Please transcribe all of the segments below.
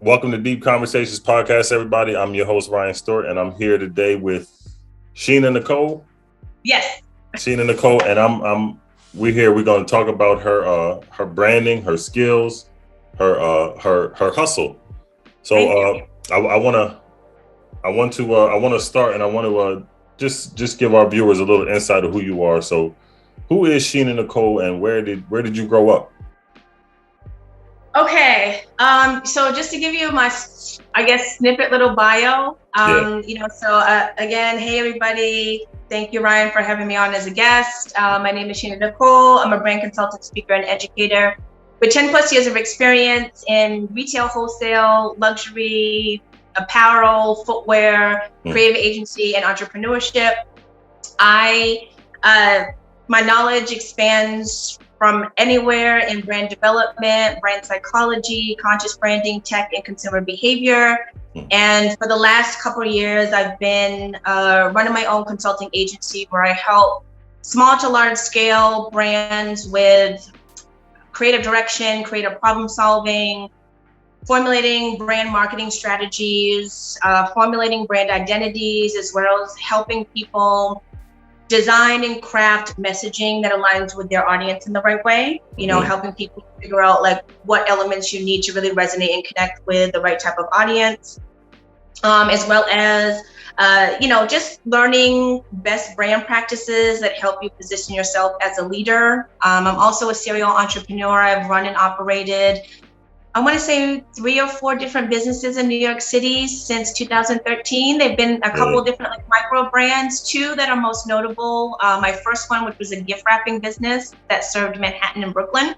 Welcome to Deep Conversations Podcast, everybody. I'm your host, Ryan Stewart, and I'm here today with Shena Nicole. Yes. Shena Nicole, and we're here. We're going to talk about her branding, her skills, her hustle. So I want to start, and I want to just give our viewers a little insight of who you are. So, who is Shena Nicole, and where did you grow up? Okay. So just to give you my, snippet little bio. Again, hey everybody. Thank you, Ryan, for having me on as a guest. My name is Shena Nicole. I'm a brand consultant, speaker, and educator with 10 plus years of experience in retail, wholesale, luxury, apparel, footwear, creative agency, and entrepreneurship. My knowledge expands from anywhere in brand development, brand psychology, conscious branding, tech, and consumer behavior. And for the last couple of years, I've been running my own consulting agency where I help small to large scale brands with creative direction, creative problem solving, formulating brand marketing strategies, formulating brand identities, as well as helping people design and craft messaging that aligns with their audience in the right way, helping people figure out like what elements you need to really resonate and connect with the right type of audience, as well as, just learning best brand practices that help you position yourself as a leader. I'm also a serial entrepreneur. I've run and operated, I want to say 3 or 4 different businesses in New York City since 2013. They've been a couple of different micro brands, 2 that are most notable. My first one, which was a gift wrapping business that served Manhattan and Brooklyn.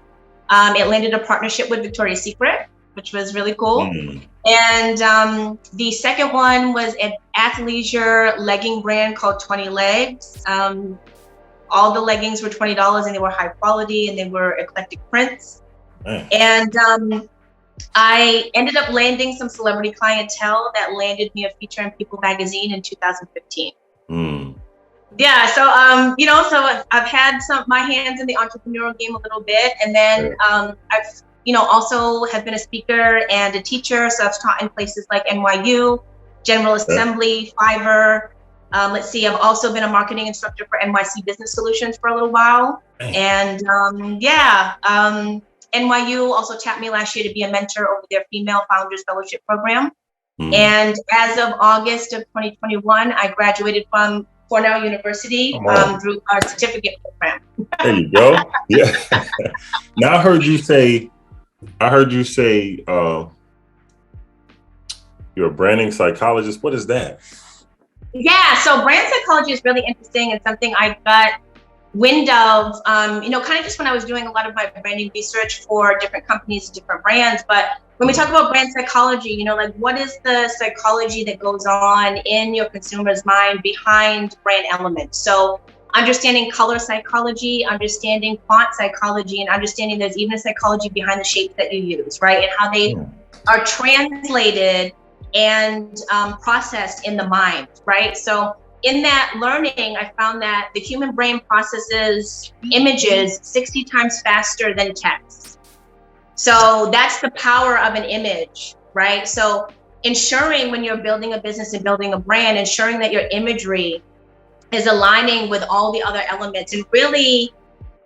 It landed a partnership with Victoria's Secret, which was really cool. And the second one was an athleisure legging brand called 20 Legs. All the leggings were $20 and they were high quality and they were eclectic prints. And I ended up landing some celebrity clientele that landed me a feature in People magazine in 2015. Yeah, so I've had my hands in the entrepreneurial game a little bit, and then I've also have been a speaker and a teacher. So I've taught in places like NYU, General Assembly, Fiverr. I've also been a marketing instructor for NYC Business Solutions for a little while, and NYU also tapped me last year to be a mentor over their Female Founders Fellowship Program. And as of August of 2021, I graduated from Cornell University through our certificate program. There you go. Yeah. Now I heard you say you're a branding psychologist. What is that? Yeah, so brand psychology is really interesting and something I got wind of, kind of just when I was doing a lot of my branding research for different companies, different brands. But when we talk about brand psychology, what is the psychology that goes on in your consumer's mind behind brand elements? So understanding color psychology, understanding font psychology, and understanding there's even a psychology behind the shapes that you use, right? And how they are translated and processed in the mind, right? So in that learning, I found that the human brain processes images 60 times faster than text. So that's the power of an image, right? So ensuring when you're building a business and building a brand, ensuring that your imagery is aligning with all the other elements and really,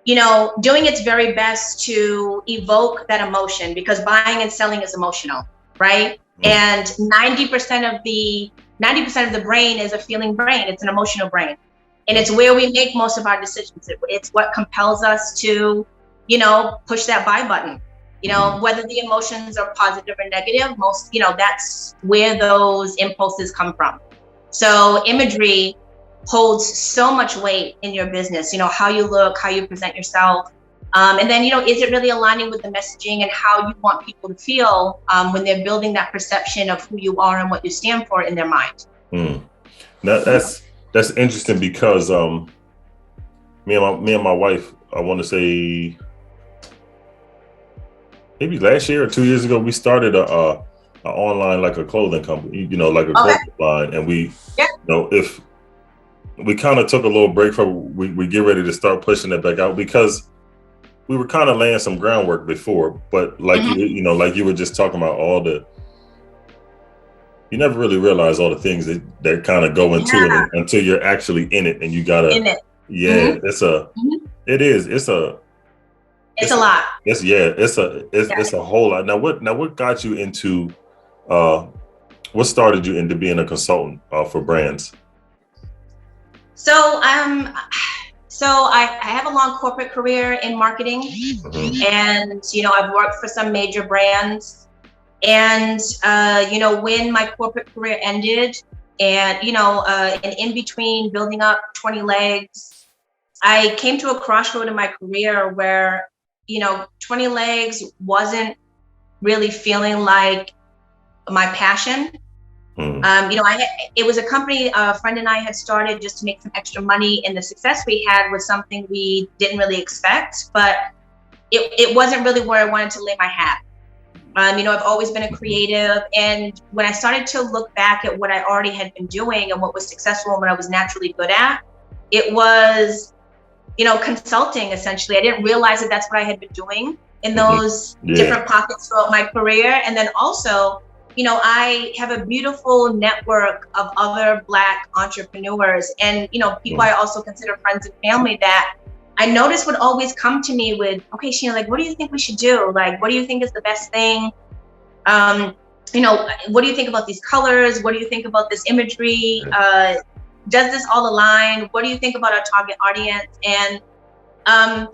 doing its very best to evoke that emotion, because buying and selling is emotional, right? And 90% of the brain is a feeling brain. It's an emotional brain. And it's where we make most of our decisions. It's what compels us to, push that buy button, whether the emotions are positive or negative, that's where those impulses come from. So imagery holds so much weight in your business, how you look, how you present yourself. And then, is it really aligning with the messaging and how you want people to feel when they're building that perception of who you are and what you stand for in their mind? That's interesting because me and my wife, I want to say maybe last year or 2 years ago, we started a online, like a clothing company, like a clothing line, and we, if we kind of took a little break from, we get ready to start pushing it back out because we were kind of laying some groundwork before, but like like you were just talking about all the you never really realize all the things that kind of go into it until you're actually in it, and you gotta, in it. yeah, it is, It's a lot. It's a whole lot. What got you into, what started you into being a consultant for brands? So I have a long corporate career in marketing, and I've worked for some major brands, and when my corporate career ended, and in between building up 20 legs, I came to a crossroad in my career where 20 legs wasn't really feeling like my passion. It was a company a friend and I had started just to make some extra money, and the success we had was something we didn't really expect, but it wasn't really where I wanted to lay my hat. I've always been a creative, and when I started to look back at what I already had been doing and what was successful and what I was naturally good at, it was, consulting essentially. I didn't realize that that's what I had been doing in those different pockets throughout my career. And then also, I have a beautiful network of other Black entrepreneurs and, people I also consider friends and family that I noticed would always come to me with, okay, Shena, like, what do you think we should do? Like, what do you think is the best thing? What do you think about these colors? What do you think about this imagery? Does this all align? What do you think about our target audience? And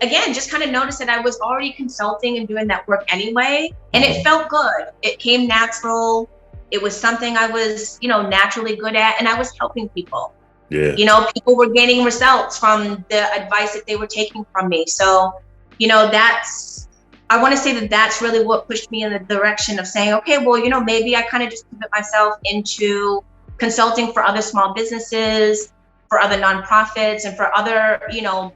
again, just kind of noticed that I was already consulting and doing that work anyway. And it felt good. It came natural. It was something I was, naturally good at. And I was helping people. Yeah. People were gaining results from the advice that they were taking from me. So, I want to say that that's really what pushed me in the direction of saying, okay, well, maybe I kind of just pivot myself into consulting for other small businesses, for other nonprofits, and for other,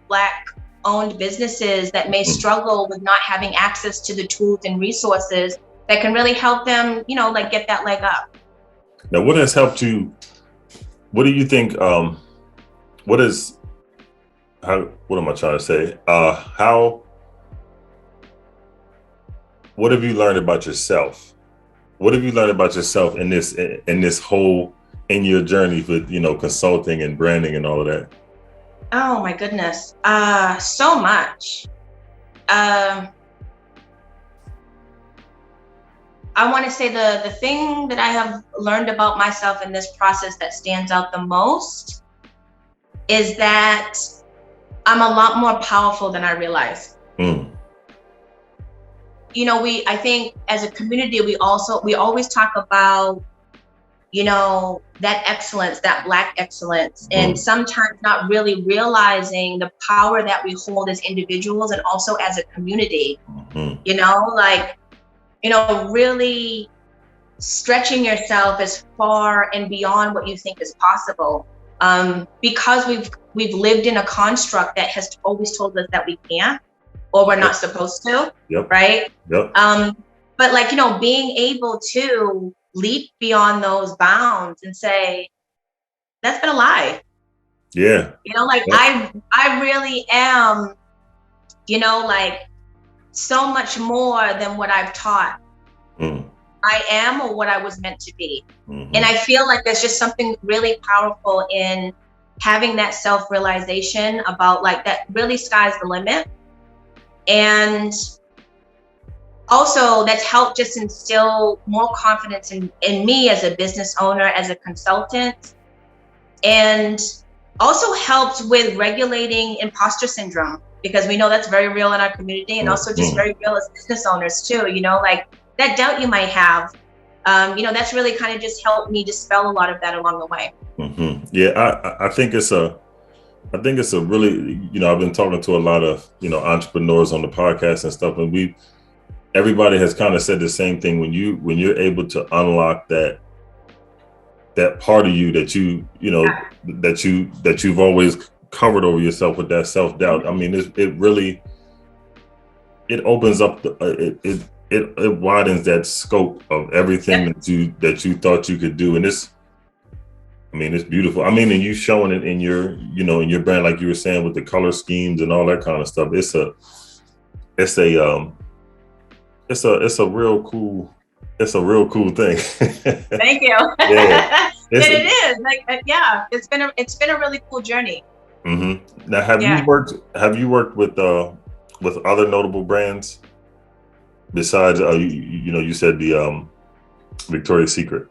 Black owned businesses that may struggle with not having access to the tools and resources that can really help them, get that leg up. Now, what has helped you? What do you think? What am I trying to say? What have you learned about yourself? What have you learned about yourself in your journey with, consulting and branding and all of that? Oh my goodness. So much. I want to say the thing that I have learned about myself in this process that stands out the most is that I'm a lot more powerful than I realize. I think as a community, we always talk about, that excellence, that Black excellence, and sometimes not really realizing the power that we hold as individuals and also as a community, really stretching yourself as far and beyond what you think is possible. Because we've lived in a construct that has always told us that we can't, or we're not supposed to, right? Yep. But being able to leap beyond those bounds and say, that's been a lie. Yeah. I really am, so much more than what I've taught. I am or what I was meant to be. And I feel like there's just something really powerful in having that self-realization about that really sky's the limit. And also that's helped just instill more confidence in me as a business owner, as a consultant, and also helped with regulating imposter syndrome, because we know that's very real in our community, and also just very real as business owners too, that doubt you might have, that's really kind of just helped me dispel a lot of that along the way. Yeah, I think it's a really, I've been talking to a lot of, entrepreneurs on the podcast and stuff, and everybody has kind of said the same thing. When you're able to unlock that part of you that that you've always covered over yourself with that self-doubt. I mean, it opens up it widens that scope of everything that you thought you could do. And it's beautiful. And you showing it in your, in your brand, like you were saying, with the color schemes and all that kind of stuff. It's a real cool It's a real cool thing. Thank you. Yeah. And it is like, yeah, it's been a really cool journey. Mm-hmm. Now, have Yeah. you worked with other notable brands besides you said the Victoria's Secret?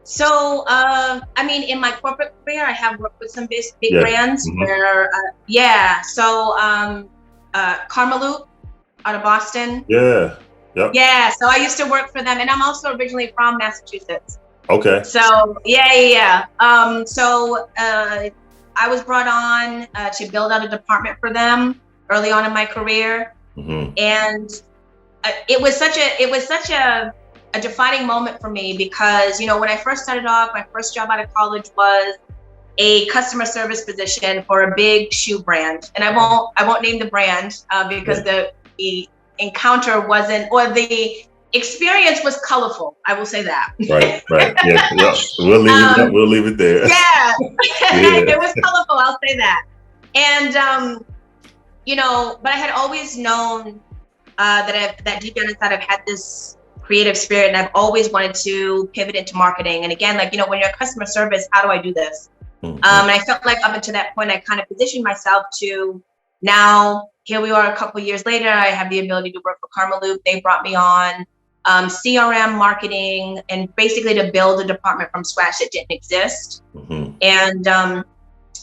So, I mean, in my corporate career, I have worked with some big Yeah. brands Mm-hmm. where, yeah. So, Karmaloop out of Boston. Yeah. Yep. Yeah. So I used to work for them, and I'm also originally from Massachusetts. Okay. So yeah. I was brought on to build out a department for them early on in my career, Mm-hmm. and it was such a defining moment for me because, you know, when I first started off, my first job out of college was a customer service position for a big shoe brand, and I won't name the brand because the encounter wasn't, or the experience was colorful. I will say that. Right. Yeah. We'll leave it there. Yeah, Yeah. it was colorful. I'll say that. And you know, but I had always known that deep down inside I've had this creative spirit, and I've always wanted to pivot into marketing. And again, like, you know, when you're customer service, how do I do this? Mm-hmm. And I felt like up until that point, I kind of positioned myself to, now here we are a couple of years later, I have the ability to work for Karmaloop. They brought me on CRM marketing, and basically to build a department from scratch that didn't exist. Mm-hmm. And I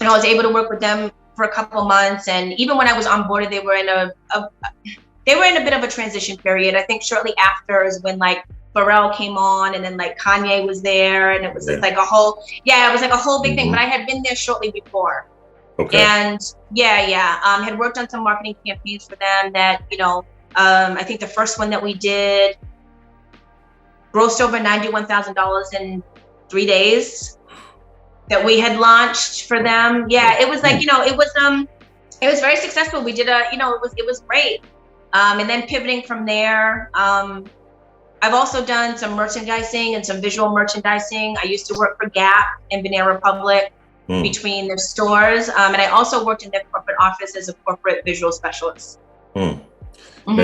was able to work with them for a couple of months. And even when I was onboarded, they were in a bit of a transition period. I think shortly after is when like Pharrell came on, and then like Kanye was there, and it was just like it was like a whole big thing. But I had been there shortly before. Okay. And had worked on some marketing campaigns for them that, you know, I think the first one that we did grossed over $91,000 in 3 days that we had launched for them. Yeah, it was like, you know, it was very successful. We did it was great. And then pivoting from there, I've also done some merchandising and some visual merchandising. I used to work for Gap and Banana Republic between their stores. And I also worked in their corporate office as a corporate visual specialist. Mm. Now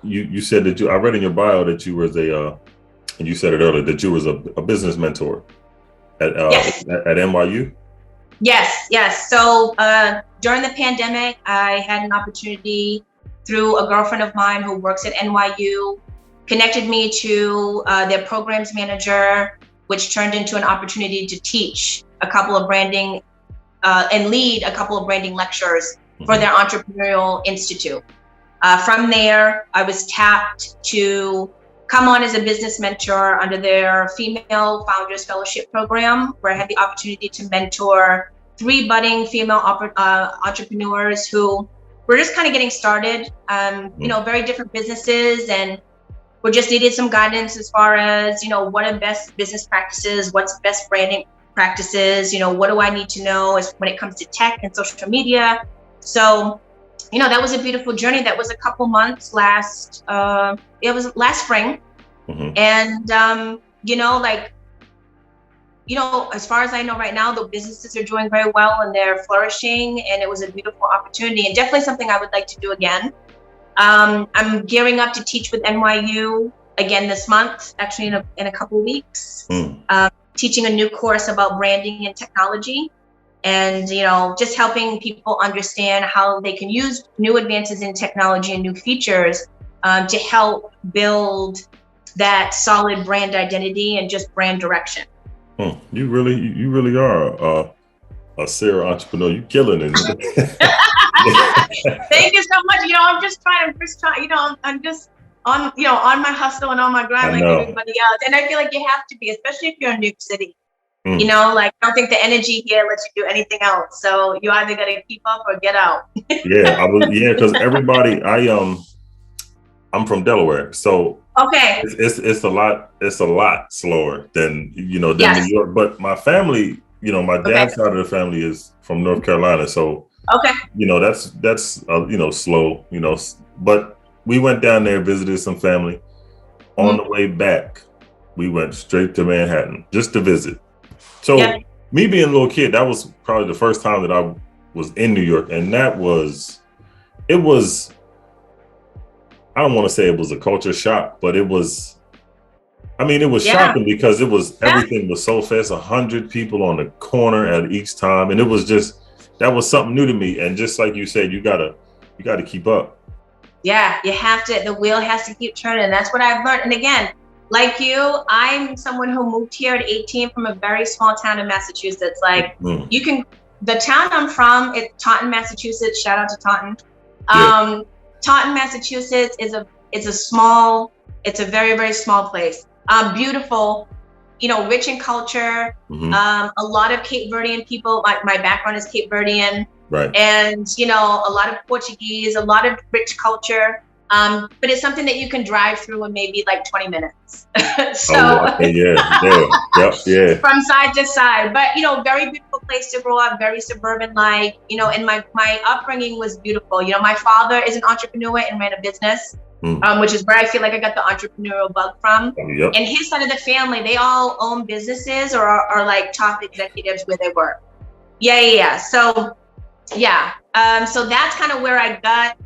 you said that I read in your bio that you was and you said it earlier, that you was a business mentor at NYU. Yes. So during the pandemic, I had an opportunity through a girlfriend of mine who works at NYU, connected me to their programs manager, which turned into an opportunity to teach a couple of branding and lead a couple of branding lectures for their entrepreneurial institute. From there, I was tapped to come on as a business mentor under their Female Founders Fellowship program, where I had the opportunity to mentor 3 budding female entrepreneurs who were just kind of getting started, you know, very different businesses, and we just needed some guidance as far as, you know, what are best business practices, what's best branding practices, you know, what do I need to know as when it comes to tech and social media. So, you know, that was a beautiful journey. That was a couple months last spring. And, you know, like, you know, as far as I know right now, the businesses are doing very well and they're flourishing, and it was a beautiful opportunity and definitely something I would like to do again. I'm gearing up to teach with NYU again this month, actually in a couple of weeks, teaching a new course about branding and technology, and, you know, just helping people understand how they can use new advances in technology and new features to help build that solid brand identity and just brand direction. You really are a serial entrepreneur. You killing it. Thank you so much. You know, I'm just trying, you know, I'm just on my hustle and on my grind like everybody else. And I feel like you have to be, especially if you're in New York City. You know, like, I don't think the energy here lets you do anything else. So you either got to keep up or get out. Because everybody, I'm from Delaware, so okay, it's a lot slower than New York. But my family, you know, my dad's side of the family is from North Carolina, so you know, that's slow, you know. But we went down there, visited some family. On the way back, we went straight to Manhattan just to visit. So me being a little kid, that was probably the first time that I was in New York, and it was I don't want to say it was a culture shock, but it was. I mean, it was Yeah. shocking because it was everything was so fast. 100 people on the corner at each time, and it was just that was something new to me. And just like you said, you gotta keep up. Yeah, you have to, the wheel has to keep turning. That's what I've learned. And again, like you, I'm someone who moved here at 18 from a very small town in Massachusetts. Like you can, the town I'm from, it's Taunton, Massachusetts. Shout out to Taunton. Yeah. Taunton, Massachusetts is a small, it's a very, very small place. Beautiful, you know, rich in culture. A lot of Cape Verdean people. My background is Cape Verdean. Right. And, you know, a lot of Portuguese, a lot of rich culture. But it's something that you can drive through in maybe like 20 minutes. So yeah. From side to side. But, you know, very beautiful place to grow up, very suburban-like, you know, and my upbringing was beautiful. You know, my father is an entrepreneur and ran a business, which is where I feel like I got the entrepreneurial bug from. Yep. And his side of the family, they all own businesses or are like top executives where they work. Yeah. So so that's kind of where I got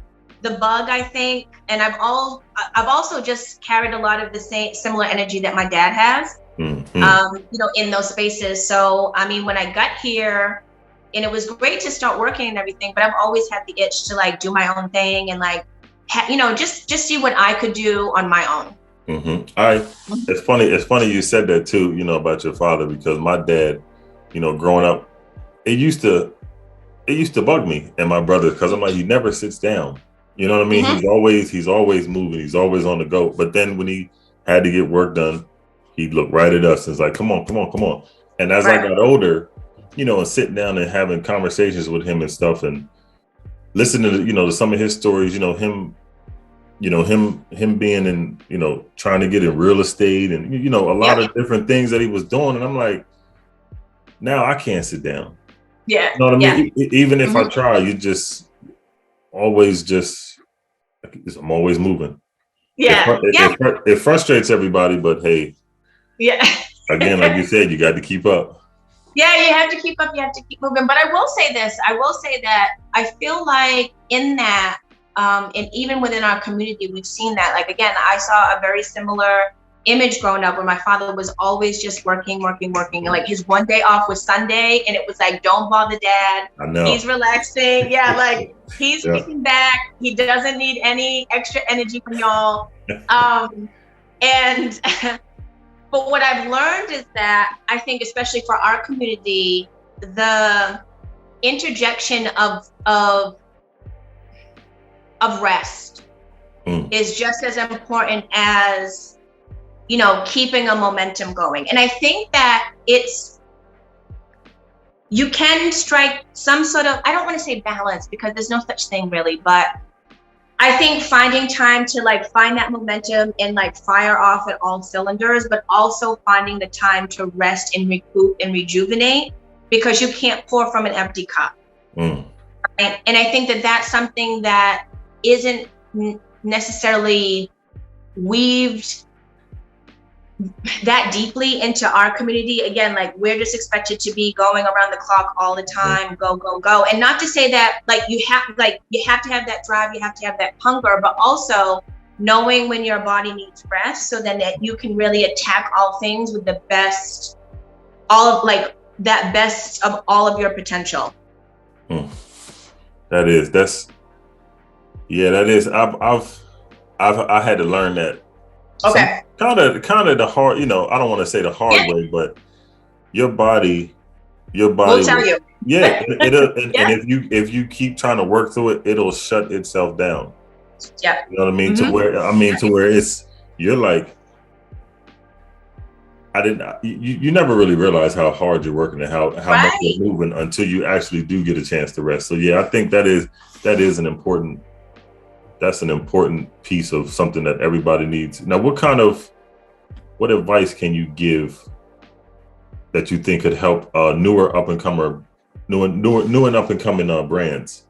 the bug, I think. And I've also just carried a lot of the similar energy that my dad has, you know, in those spaces. So, I mean, when I got here, and it was great to start working and everything, but I've always had the itch to like do my own thing and like, you know, just see what I could do on my own. It's funny you said that too, you know, about your father, because my dad, you know, growing up, it used to bug me and my brother, because I'm like, he never sits down. You know what I mean? He's always moving. He's always on the go. But then when he had to get work done, he'd look right at us and was like, come on. And as I got older, you know, and sitting down and having conversations with him and stuff and listening to, you know, to some of his stories, you know, him being in, you know, trying to get in real estate and, you know, a lot of different things that he was doing. And I'm like, now I can't sit down. Yeah. You know what I mean? Even if I try, you just always I'm always moving. Yeah. It frustrates everybody, but hey. Yeah. Again, like you said, you got to keep up. Yeah, you have to keep up. You have to keep moving. But I will say this. I will say that I feel like in that, and even within our community, we've seen that. Like, again, I saw a very similar image growing up where my father was always just working. And like his one day off was Sunday, and it was like, don't bother dad. I know. He's relaxing. Yeah, like he's kicking back. He doesn't need any extra energy from y'all. And but what I've learned is that I think, especially for our community, the interjection of rest is just as important as, you know, keeping a momentum going. And I think that you can strike some sort of, I don't want to say balance because there's no such thing really, but I think finding time to like find that momentum and like fire off at all cylinders, but also finding the time to rest and recoup and rejuvenate, because you can't pour from an empty cup. Right? And I think that that's something that isn't necessarily weaved that deeply into our community. Again, like we're just expected to be going around the clock all the time, go. And not to say that like you have to have that drive, you have to have that hunger, but also knowing when your body needs rest so then that you can really attack all things with the best, best of all of your potential. That is. I had to learn that. Okay. Kind of the hard, you know, I don't want to say the hard way, but your body will tell you. Yeah. And if you keep trying to work through it, it'll shut itself down. Yeah. You know what I mean? To where you're like, you never really realize how hard you're working and how much you're moving until you actually do get a chance to rest. So yeah, I think that is an important piece of something that everybody needs. Now, what advice can you give that you think could help new and up and coming brands?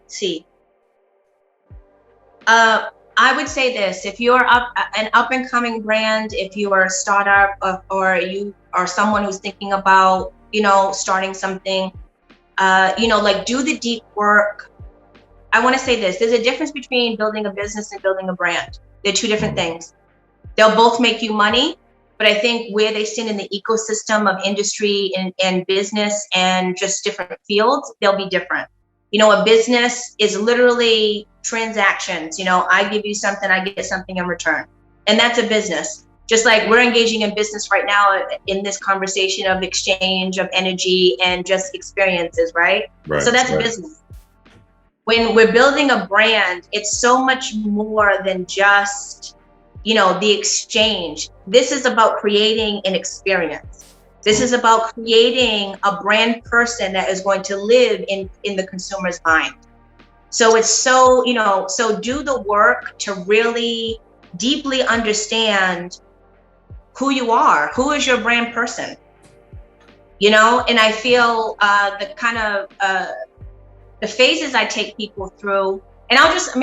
See. I would say this: if you're an up and coming brand, if you are a startup, or you are someone who's thinking about, you know, starting something, you know, like do the deep work I want to say this. There's a difference between building a business and building a brand. They're two different things. They'll both make you money, but I think where they sit in the ecosystem of industry and business and just different fields, they'll be different. You know, a business is literally transactions. You know, I give you something, I get something in return. And that's a business. Just like we're engaging in business right now in this conversation of exchange of energy and just experiences, right? So that's business. When we're building a brand, it's so much more than just, you know, the exchange. This is about creating an experience. This is about creating a brand person that is going to live in the consumer's mind. So it's so, you know, so do the work to really deeply understand who you are, who is your brand person, you know? And I feel the kind of, the phases I take people through, and I'll just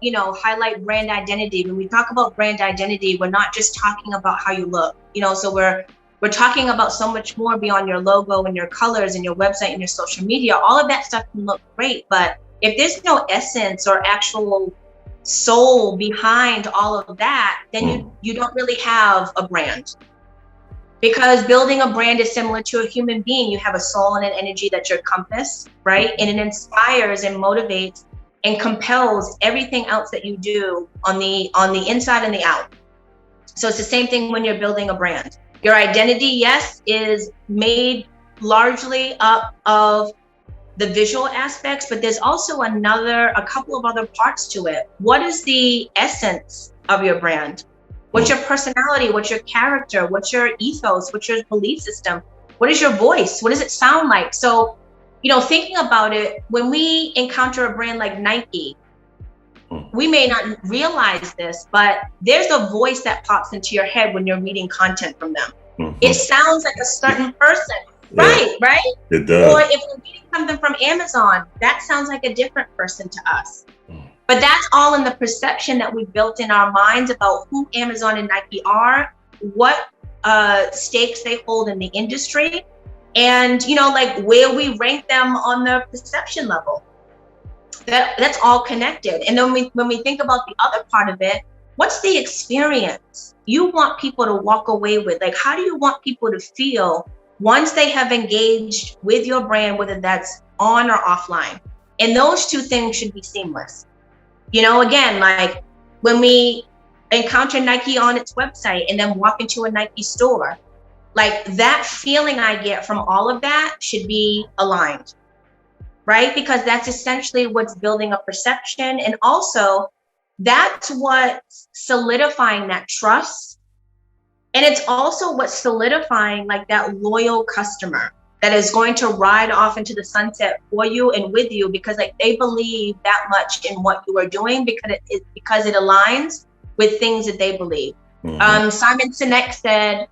you know, highlight brand identity. When we talk about brand identity, we're not just talking about how you look, you know, so we're talking about so much more beyond your logo and your colors and your website and your social media. All of that stuff can look great, but if there's no essence or actual soul behind all of that, then you don't really have a brand. Because building a brand is similar to a human being. You have a soul and an energy that's your compass, right? And it inspires and motivates and compels everything else that you do on the inside and the out. So it's the same thing when you're building a brand. Your identity, yes, is made largely up of the visual aspects, but there's also a couple of other parts to it. What is the essence of your brand? What's your personality? What's your character? What's your ethos? What's your belief system? What is your voice? What does it sound like? So, you know, thinking about it, when we encounter a brand like Nike, we may not realize this, but there's a voice that pops into your head when you're reading content from them. It sounds like a certain person, right? It does. Or if we're reading something from Amazon, that sounds like a different person to us. But that's all in the perception that we've built in our minds about who Amazon and Nike are, what stakes they hold in the industry, and, you know, like where we rank them on the perception level. That's all connected. And then when we think about the other part of it, what's the experience you want people to walk away with? Like, how do you want people to feel once they have engaged with your brand, whether that's on or offline? And those two things should be seamless. You know, again, like when we encounter Nike on its website and then walk into a Nike store, like that feeling I get from all of that should be aligned, right? Because that's essentially what's building a perception. And also that's what's solidifying that trust. And it's also what's solidifying like that loyal customer that is going to ride off into the sunset for you and with you, because like they believe that much in what you are doing because it aligns with things that they believe. Simon Sinek said,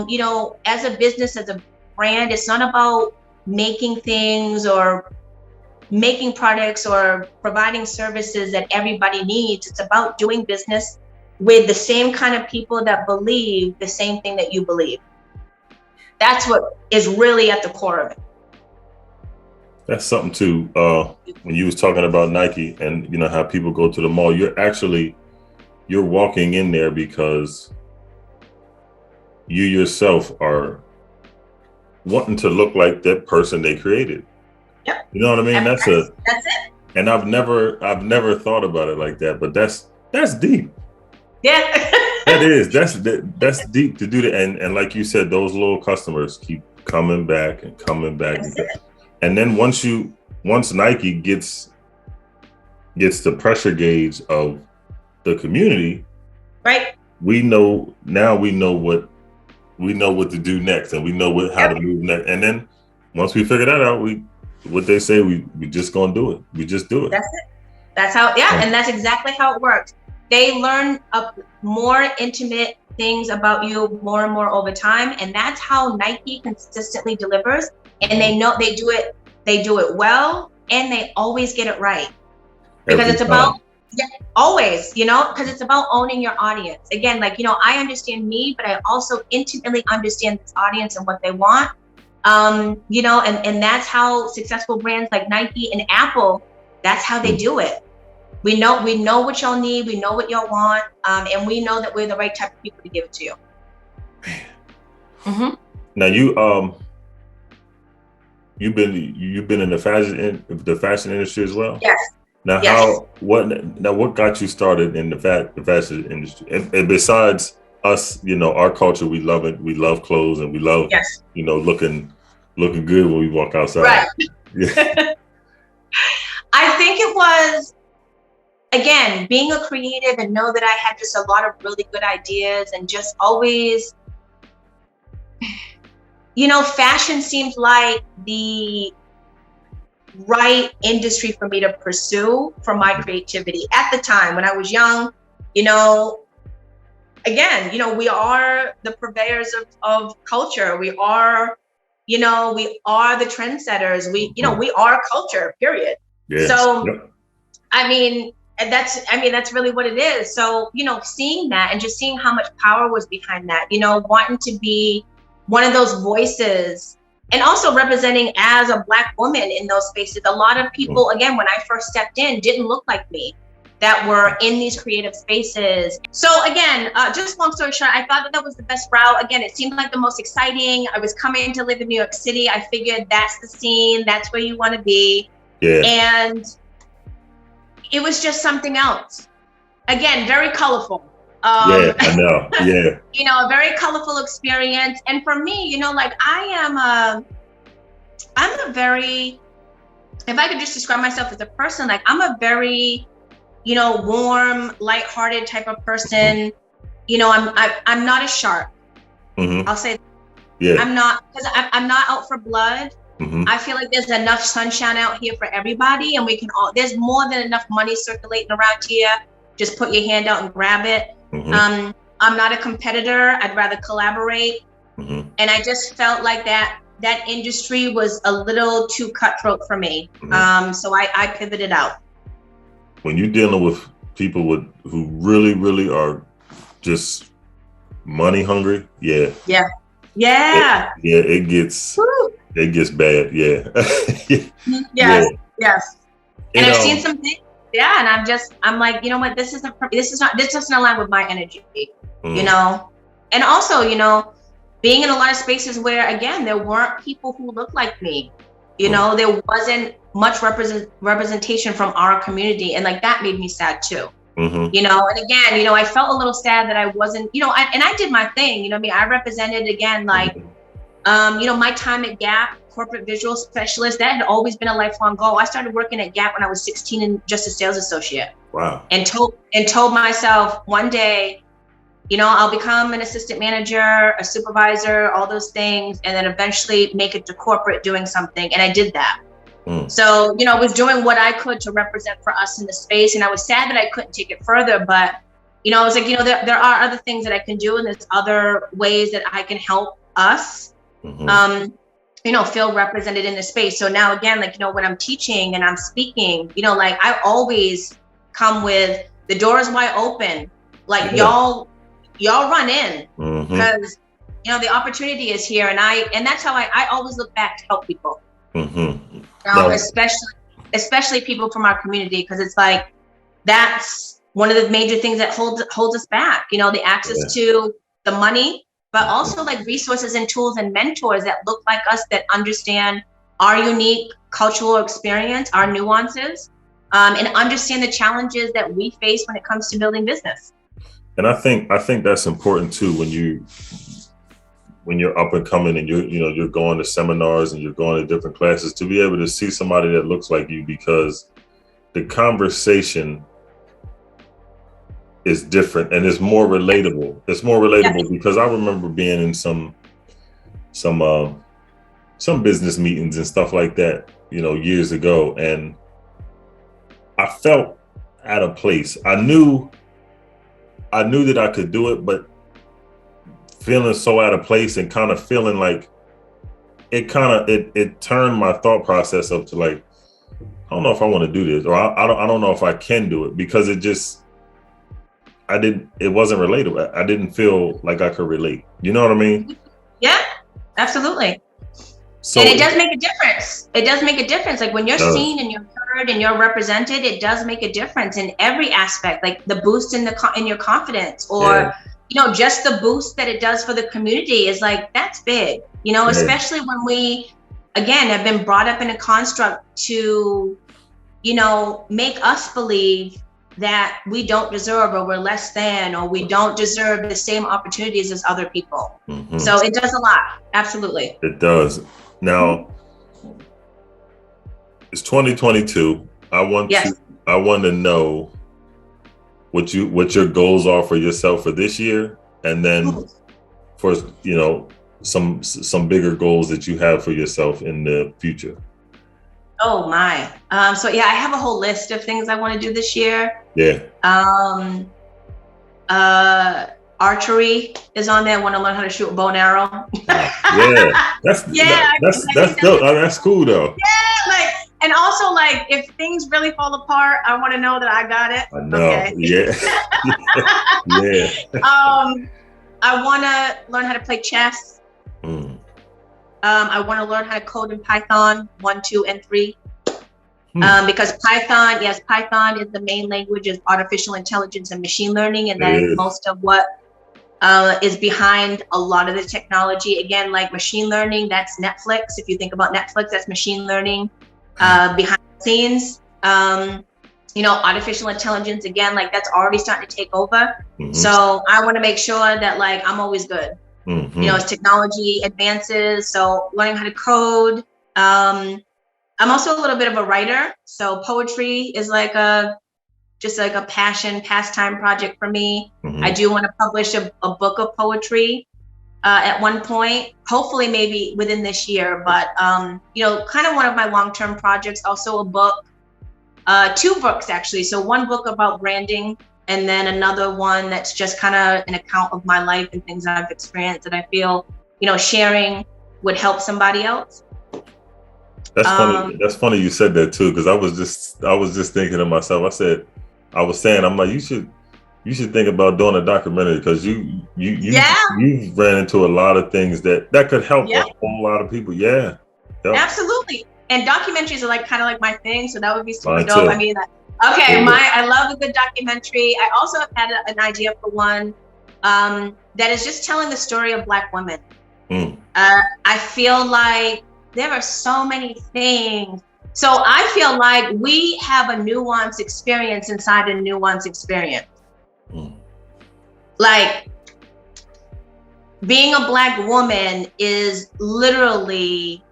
you know, as a business, as a brand, it's not about making things or making products or providing services that everybody needs. It's about doing business with the same kind of people that believe the same thing that you believe. That's what is really at the core of it. That's something too. When you was talking about Nike and, you know, how people go to the mall, you're walking in there because you yourself are wanting to look like that person they created. Yep. You know what I mean? That's it. And I've never thought about it like that, but that's deep. Yeah. That's deep to do that. And like you said, those little customers keep coming back and coming back. And then once Nike gets the pressure gauge of the community, right? We know what to do next, and we know how to move next. And then once we figure that out, we just gonna do it. We just do it. That's it. That's how, and that's exactly how it works. They learn more intimate things about you more and more over time, and that's how Nike consistently delivers. And they know they do it well, and they always get it right, because it's about always, you know, because it's about owning your audience. Again, like, you know, I understand me, but I also intimately understand this audience and what they want. You know, and that's how successful brands like Nike and Apple, that's how they do it. We know what y'all need, we know what y'all want, and we know that we're the right type of people to give it to you. Mm-hmm. Now you've been in the fashion industry as well. Yes. Now yes. what got you started in the fashion industry? And besides us, you know, our culture, we love it. We love clothes and we love, yes. you know, looking good when we walk outside. Right. Yeah. I think it was, again, being a creative and know that I had just a lot of really good ideas and just always, you know, fashion seemed like the right industry for me to pursue for my creativity at the time when I was young. You know, again, you know, we are the purveyors of culture. We are, you know, we are the trendsetters. We, you know, we are culture, period. Yes. So, yep. I mean, that's really what it is. So, you know, seeing that and just seeing how much power was behind that, you know, wanting to be one of those voices and also representing as a Black woman in those spaces. A lot of people, again, when I first stepped in, didn't look like me that were in these creative spaces. So again, just long story short, I thought that was the best route. Again, it seemed like the most exciting. I was coming to live in New York City. I figured that's the scene. That's where you want to be. Yeah. And it was just something else. Again, very colorful. Yeah, I know. Yeah. You know, a very colorful experience. And for me, you know, like I'm a very, if I could just describe myself as a person, like I'm a very, you know, warm, lighthearted type of person. You know, I'm not a shark. I'll say that. Yeah. I'm not, because I'm not out for blood. I feel like there's enough sunshine out here for everybody, and we can all, there's more than enough money circulating around here. Just put your hand out and grab it. I'm not a competitor. I'd rather collaborate. And I just felt like that industry was a little too cutthroat for me. So I pivoted out. When you're dealing with people who really, really are just money hungry, yeah. It gets bad, Yes. And I've seen some things, and I'm like, you know what, this doesn't align with my energy, you know. And also, you know, being in a lot of spaces where, again, there weren't people who looked like me, you know, there wasn't much representation from our community, and like that made me sad too. You know, and again, you know, I felt a little sad that I wasn't, you know, I did my thing, you know what I mean? I represented, again, like, you know, my time at Gap, corporate visual specialist, that had always been a lifelong goal. I started working at Gap when I was 16 and just a sales associate. Wow. And told myself one day, you know, I'll become an assistant manager, a supervisor, all those things, and then eventually make it to corporate doing something. And I did that. So, you know, I was doing what I could to represent for us in the space. And I was sad that I couldn't take it further. But, you know, I was like, you know, there are other things that I can do, and there's other ways that I can help us, you know, feel represented in the space. So now, again, like, you know, when I'm teaching and I'm speaking, you know, like I always come with the doors wide open, like y'all run in, because, you know, the opportunity is here. And that's how I always look back to help people. You know, especially people from our community, because it's like, that's one of the major things that holds us back, you know, the access to the money, but also like resources and tools and mentors that look like us, that understand our unique cultural experience, our nuances, and understand the challenges that we face when it comes to building business. And I think that's important too, when you're up and coming and you're going to seminars and you're going to different classes, to be able to see somebody that looks like you, because the conversation is different and it's more relatable. It's more relatable because I remember being in some business meetings and stuff like that, you know, years ago, and I felt out of place. I knew that I could do it, but feeling so out of place and kind of feeling like it turned my thought process up to like, I don't know if I want to do this, or I don't know if I can do it, because it wasn't relatable. I didn't feel like I could relate. You know what I mean? Yeah, absolutely. So and it does make a difference. It does make a difference. Like when you're seen and you're heard and you're represented, it does make a difference in every aspect. Like the boost in in your confidence, or just the boost that it does for the community is like, that's big. Especially when we, again, have been brought up in a construct to, make us believe that we don't deserve, or we're less than, or we don't deserve the same opportunities as other people. So it does a lot. Absolutely. It does. Now, it's 2022. I want to know what your goals are for yourself for this year, and then for some bigger goals that you have for yourself in the future. Oh my. So I have a whole list of things I want to do this year. Yeah. Archery is on there. I want to learn how to shoot a bow and arrow. That's dope. That's cool though. Yeah, and also if things really fall apart, I want to know that I got it. I know. Okay. Yeah. I want to learn how to play chess. I want to learn how to code in Python 1, 2, and 3. Because Python is the main language of artificial intelligence and machine learning, and that is most of what is behind a lot of the technology. Again, like machine learning, that's Netflix. If you think about Netflix, that's machine learning behind the scenes. Artificial intelligence, again, that's already starting to take over. So I want to make sure that I'm always good. As technology advances, so learning how to code. I'm also a little bit of a writer, so poetry is just a pastime project for me. I do want to publish a book of poetry at one point, hopefully maybe within this year, but kind of one of my long-term projects, also a book, 2 books actually. So one book about branding, and then another one that's just kind of an account of my life and things I've experienced that I feel, sharing would help somebody else. That's funny. That's funny you said that too, because I was just thinking to myself. I'm like, you should think about doing a documentary, because you ran into a lot of things that could help a whole lot of people. Yeah. Yep. Absolutely. And documentaries are kind of my thing, so that would be super dope. I mean, I love a good documentary. I also have had an idea for one that is just telling the story of Black women. I feel like there are so many things. So I feel like we have a nuanced experience inside a nuanced experience. Being a Black woman is literally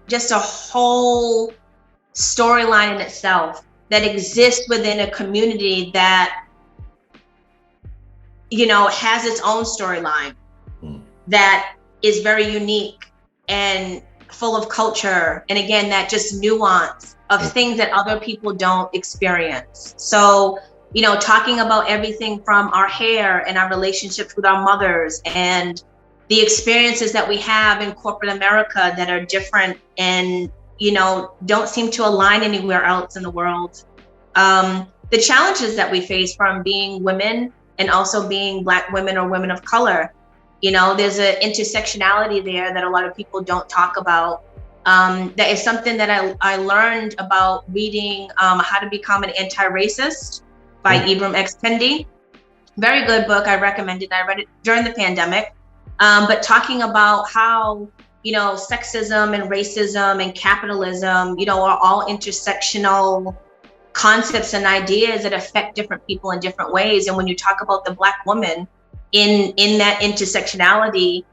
just a whole storyline in itself that exists within a community that has its own storyline that is very unique and full of culture, and again, that just nuance of things that other people don't experience. So talking about everything from our hair and our relationships with our mothers, and the experiences that we have in corporate America that are different and don't seem to align anywhere else in the world. The challenges that we face from being women and also being Black women or women of color. There's an intersectionality there that a lot of people don't talk about. That is something that I learned about reading How to Become an Anti-Racist by Ibram X. Kendi. Very good book. I recommend it. I read it during the pandemic. But talking about how sexism and racism and capitalism, are all intersectional concepts and ideas that affect different people in different ways. And when you talk about the Black woman in that intersectionality,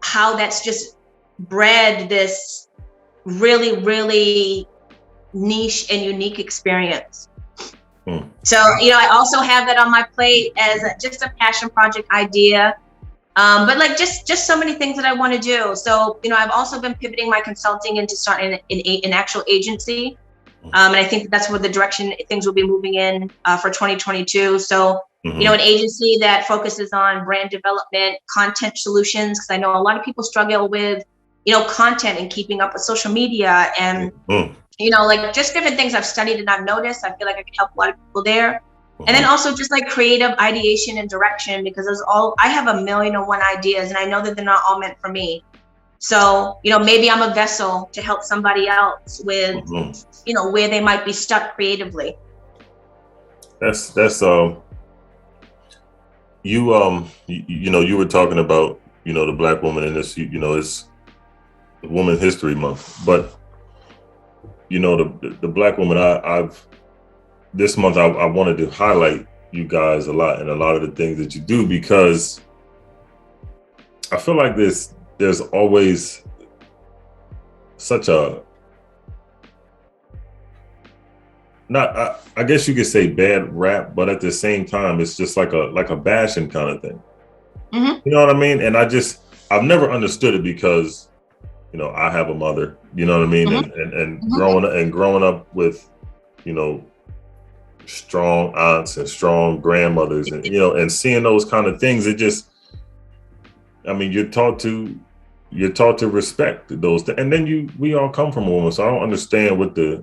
how that's just bred this really, really niche and unique experience. So, I also have that on my plate as just a passion project idea. But just so many things that I want to do. So, I've also been pivoting my consulting into starting an actual agency. And I think that's where the direction things will be moving in for 2022. So, an agency that focuses on brand development, content solutions, because I know a lot of people struggle with, content and keeping up with social media and, just different things I've studied and I've noticed. I feel like I can help a lot of people there. And then also just like creative ideation and direction, because I have 1,000,001 ideas, and I know that they're not all meant for me. So, maybe I'm a vessel to help somebody else with, where they might be stuck creatively. That's you you were talking about, the Black woman in this, it's Women's History Month, but the Black woman, I've this month I wanted to highlight you guys a lot and a lot of the things that you do, because I feel like there's always such a, not I guess you could say bad rap, but at the same time it's just like a bashing kind of thing. You know what I mean? And I've never understood it, because I have a mother, you know what I mean, and growing up with strong aunts and strong grandmothers, and and seeing those kind of things, it just, I mean, you're taught to respect those, and then we all come from a woman, so I don't understand what the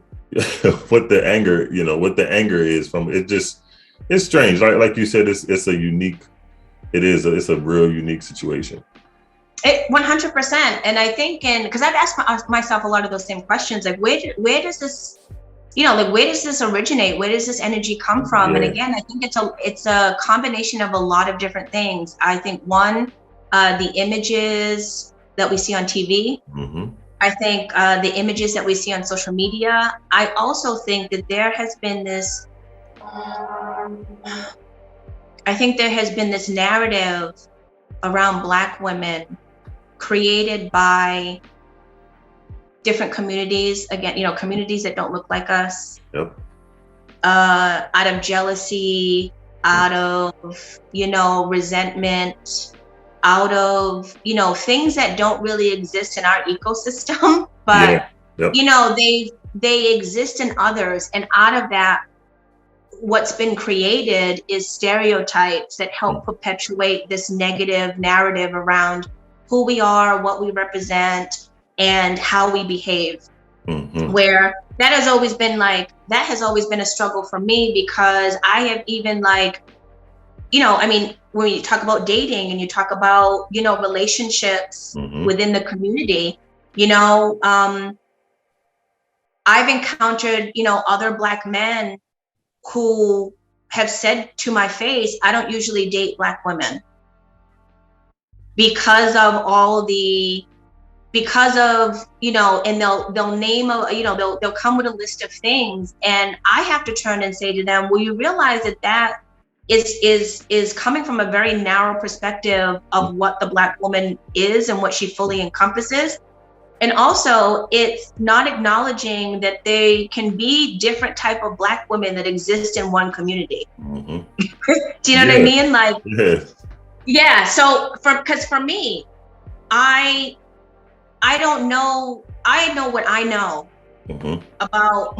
what the anger is from it. It's strange, like you said, it's a unique, it's a real unique situation. 100%. And I think, because I've asked myself a lot of those same questions, like where does this, where does this originate? Where does this energy come from? Yeah. And again, I think it's a combination of a lot of different things. I think one, the images that we see on TV. I think the images that we see on social media. I also think that there has been this narrative around Black women created by different communities, again, communities that don't look like us. Yep. Out of jealousy, out of, resentment, out of, things that don't really exist in our ecosystem, but, they exist in others. And out of that, what's been created is stereotypes that help perpetuate this negative narrative around who we are, what we represent, and how we behave. Where that has always been a struggle for me, because I have even when you talk about dating and you talk about, relationships within the community, I've encountered, other Black men who have said to my face, I don't usually date Black women because of and they'll name they'll come with a list of things, and I have to turn and say to them, well, you realize that is coming from a very narrow perspective of what the Black woman is and what she fully encompasses. And also, it's not acknowledging that they can be different type of Black women that exist in one community. Do you know what I mean? Yeah. So because for me, I don't know. I know what I know about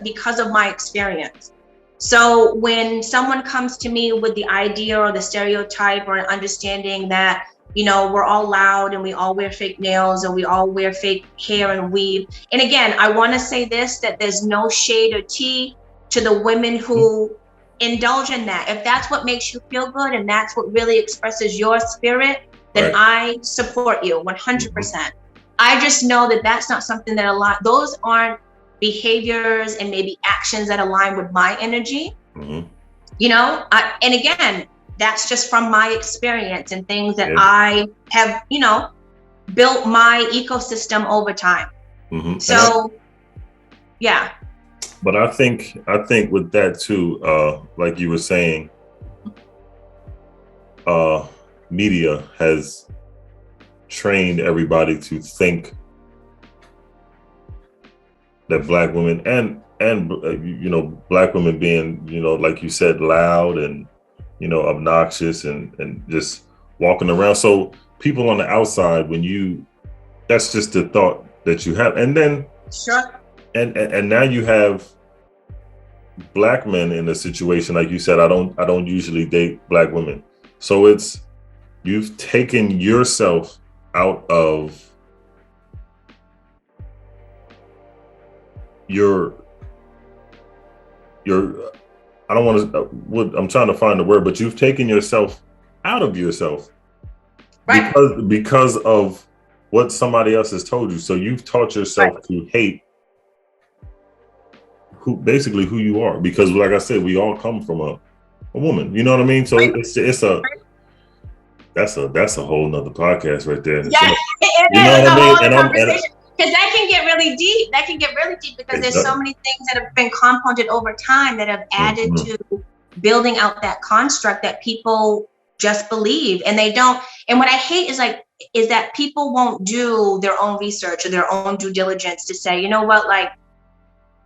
because of my experience. So when someone comes to me with the idea or the stereotype or an understanding that, we're all loud and we all wear fake nails and we all wear fake hair and weave. And again, I want to say this, that there's no shade or tea to the women who indulge in that. If that's what makes you feel good and that's what really expresses your spirit, then I support you 100%. I just know that that's not something that those aren't behaviors and maybe actions that align with my energy. And again, that's just from my experience and things that I have, built my ecosystem over time. So, yeah. But I think with that too, like you were saying, media has trained everybody to think that Black women and Black women being, like you said, loud and, obnoxious and just walking around. So people on the outside, that's just the thought that you have. And then, and now you have Black men in a situation, like you said, I don't usually date Black women. So you've taken yourself out of your I don't want to, I'm trying to find the word, but you've taken yourself out of yourself, Right. because of what somebody else has told you. So you've taught yourself to hate who you are, because like I said, we all come from a woman, you know what I mean? So that's a whole nother podcast right there. Yeah, so, it you know is what I a mean? whole And conversation, because that can get really deep. That can get really deep because there's so many things that have been compounded over time that have added to building out that construct that people just believe, and they don't. And what I hate is that people won't do their own research or their own due diligence to say, you know what, like,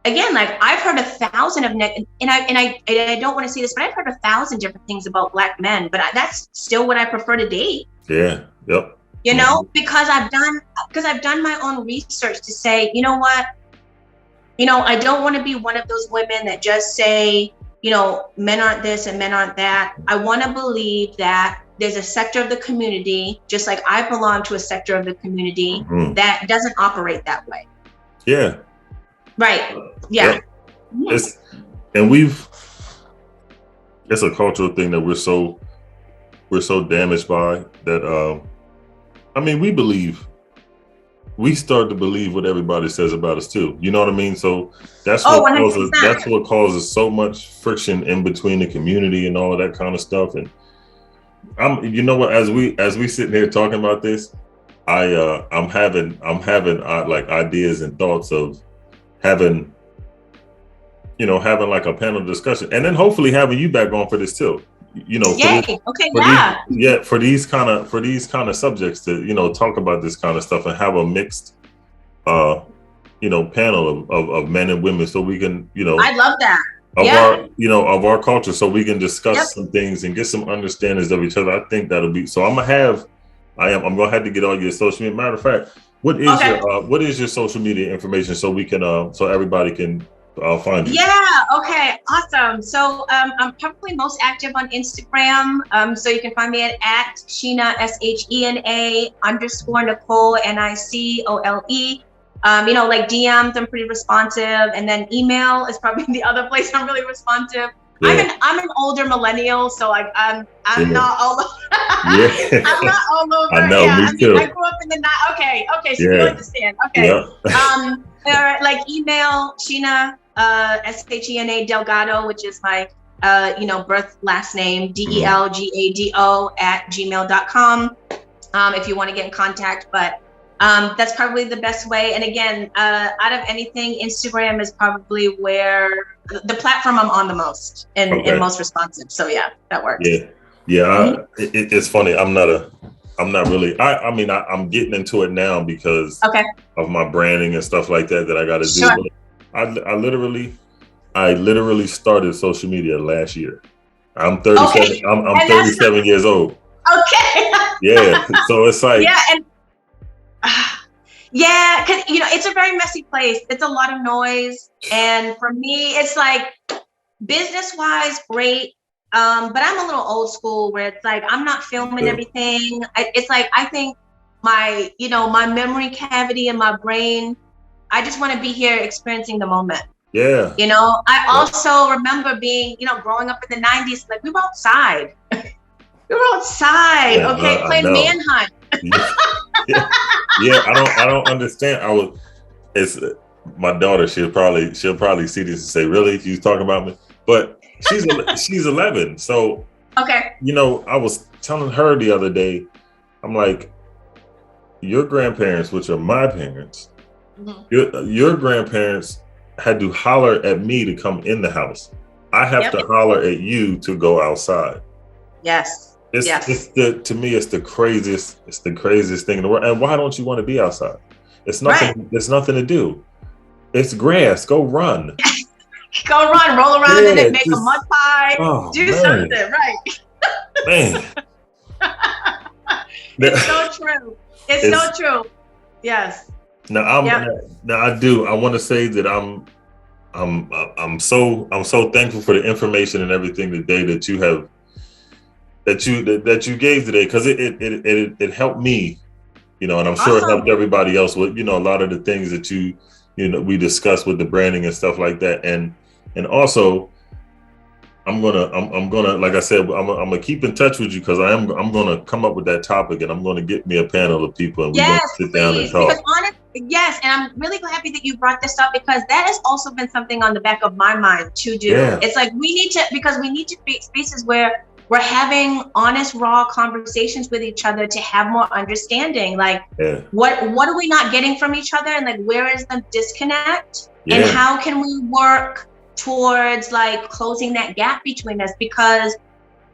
again, like I've heard 1,000 of and I don't want to say this, but I've heard 1,000 different things about Black men, but that's still what I prefer to date. Yeah. Yep. You know, because I've done my own research to say, you know what, you know, I don't want to be one of those women that just say, you know, men aren't this and men aren't that. I want to believe that there's a sector of the community, just like I belong to a sector of the community that doesn't operate that way. Yeah. Right. Yeah. Yep. It's a cultural thing that we're so damaged by that. I mean, we start to believe what everybody says about us too. You know what I mean? So that's what causes so much friction in between the community and all of that kind of stuff. And you know what, as we sitting here talking about this, I'm having like ideas and thoughts of having like a panel discussion, and then hopefully having you back on for this too. You know, for these kind of subjects to, you know, talk about this kind of stuff and have a mixed panel of men and women, so we can, you know, I love that. Of our culture, so we can discuss some things and get some understandings of each other. I think that'll be so. I'm gonna have to get all your social media. Matter of fact, what is your social media information, so we can so everybody can find you? Yeah. Okay. Awesome. So I'm probably most active on Instagram. So you can find me at Shena SHENA _ Nicole NICOLE. You know, like DMs, I'm pretty responsive, and then email is probably the other place I'm really responsive. Yeah. I'm an older millennial, so like I'm not all over. I'm not all over. I know, me too. I grew up in the Okay, so you understand. Okay. Or like email Shena SHENA Delgado, which is my birth last name, DELGADO @gmail.com. If you want to get in contact, but that's probably the best way. And again, out of anything, Instagram is probably where the platform I'm on the most and most responsive. So yeah, that works. Yeah. It's funny. I'm not really. I mean, I'm getting into it now because of my branding and stuff like that I got to do. But I literally started social media last year. I'm 37. I'm 37 years old. Okay. Yeah. So it's like. Yeah, because it's a very messy place. It's a lot of noise, and for me, it's like business-wise, great. But I'm a little old school, where it's like I'm not filming everything. It's like I think my memory cavity in my brain, I just want to be here experiencing the moment. Yeah. I also remember being, growing up in the 90s, like we were outside. Playing manhunt. Yeah, I don't understand. It's my daughter. She'll probably see this and say, "Really, you talking about me?" But she's 11. So I was telling her the other day, I'm like, your grandparents, which are my parents, your grandparents had to holler at me to come in the house. I have to holler at you to go outside. Yes. To me, it's the craziest thing in the world. And why don't you want to be outside? It's nothing. There's nothing to do. It's grass. Go run. Roll around in it, make a mud pie, do something, right? Man. It's so true. It's so true. Yes. Now I want to say that I'm so thankful for the information and everything today that you have. That you gave today, because it helped me, and I'm sure it helped everybody else with, a lot of the things that we discussed with the branding and stuff like that. And also, I'm gonna, like I said, I'm gonna keep in touch with you because I'm gonna come up with that topic, and I'm gonna get me a panel of people, and we're gonna sit down and talk. Because yes, and I'm really happy that you brought this up because that has also been something on the back of my mind to do. Yeah. It's like we need to create spaces where we're having honest, raw conversations with each other to have more understanding. Like, what are we not getting from each other, and like where is the disconnect, and how can we work towards like closing that gap between us? Because,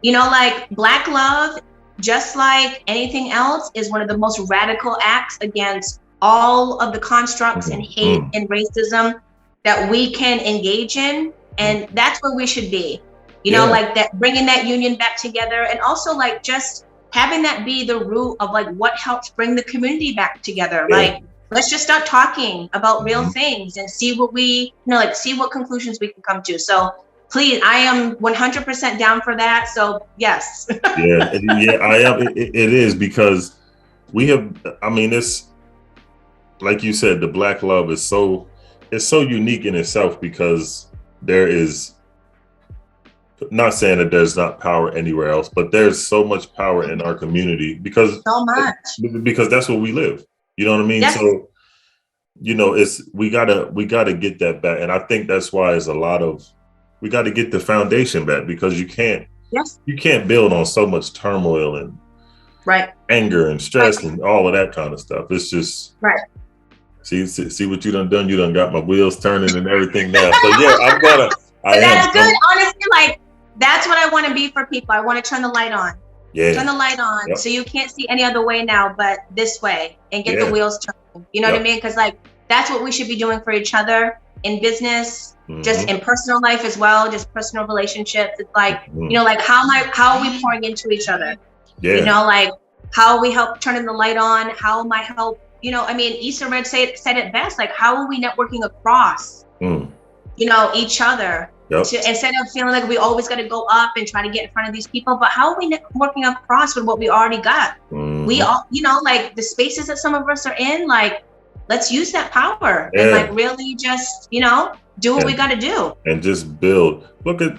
you know, like Black love, just like anything else, is one of the most radical acts against all of the constructs and hate and racism that we can engage in. And that's where we should be, you know, like that, bringing that union back together, and also like just having that be the root of like what helps bring the community back together. Like, let's just start talking about real things and see what see what conclusions we can come to. So please, I am 100% down for that. So yes. I am. It is, because we have, I mean, it's like you said, the Black love is so unique in itself, because there is, not saying that there's not power anywhere else, but there's so much power in our community because that's where we live. You know what I mean? Yes. So, you know, we gotta get that back. And I think that's why we got to get the foundation back, because you can't build on so much turmoil and anger and stress and all of that kind of stuff. It's just see what you done. You done got my wheels turning and everything now. So yeah, that's good. Honestly, like that's what I want to be for people. I want to turn the light on. Turn the light on, so you can't see any other way now but this way, and get the wheels turning. You know what I mean? Because like that's what we should be doing for each other in business, just in personal life as well, just personal relationships. It's like, you know, like how are we pouring into each other? You know, like how are we help turning the light on? How am I help? You know, I mean, Issa Rae said it best. Like, how are we networking across? You know, each other. Instead of feeling like we always got to go up and try to get in front of these people, but how are we working across with what we already got? We all, you know, like the spaces that some of us are in, like, let's use that power and like really just, you know, do what we got to do and just build. Look at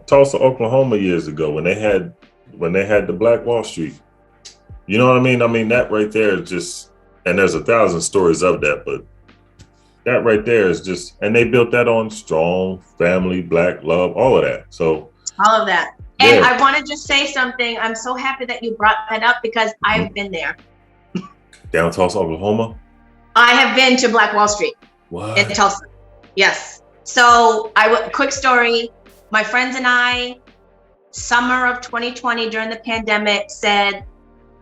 Tulsa, Oklahoma years ago when they had the Black Wall Street. You know what I mean? I mean, that right there is just, and there's 1,000 stories of that, but that right there is just, and they built that on strong family, Black love, all of that. So all of that. And I want to just say something. I'm so happy that you brought that up because I've been there. Down Tulsa, Oklahoma? I have been to Black Wall Street in Tulsa. Yes. So quick story. My friends and I, summer of 2020 during the pandemic, said,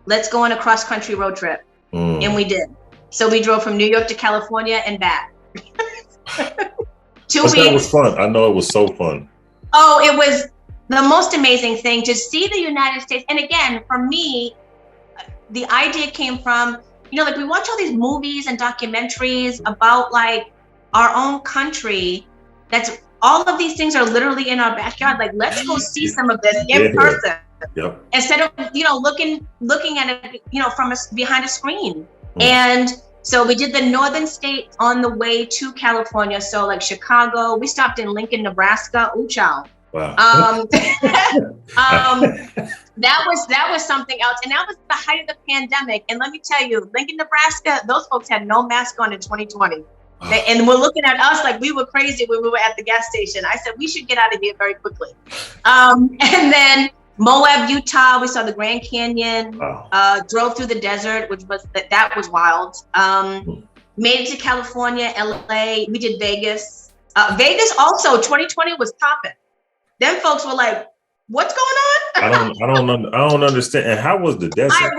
let's go on a cross-country road trip. And we did. So we drove from New York to California and back. 2 weeks. That was fun. I know it was so fun. Oh, it was the most amazing thing to see the United States. And again, for me, the idea came from, you know, like we watch all these movies and documentaries about like our own country. That's all of these things are literally in our backyard. Like, let's go see some of this in person. Instead of, you know, looking at it, you know, from behind a screen. And so we did the northern states on the way to California. So like Chicago, we stopped in Lincoln, Nebraska. Ooh, child. Wow. That was something else. And that was the height of the pandemic. And let me tell you, Lincoln, Nebraska, those folks had no mask on in 2020. And we're looking at us like we were crazy when we were at the gas station. I said, we should get out of here very quickly. And then Moab, Utah, we saw the Grand Canyon, drove through the desert, which was, that was wild. Made it to California, LA, we did Vegas. Vegas also, 2020 was popping. Them folks were like, what's going on? I don't understand. And how was the desert?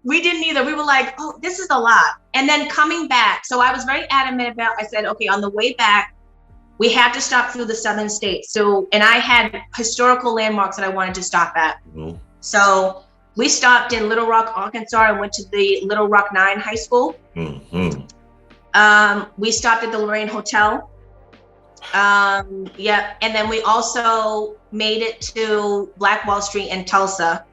We didn't either. We were like, oh, this is a lot. And then coming back, so I was very adamant about, I said, okay, on the way back, we had to stop through the southern states. So, and I had historical landmarks that I wanted to stop at. So we stopped in Little Rock, Arkansas, and went to the Little Rock 9 high school. We stopped at the Lorraine Hotel. And then we also made it to Black Wall Street in Tulsa.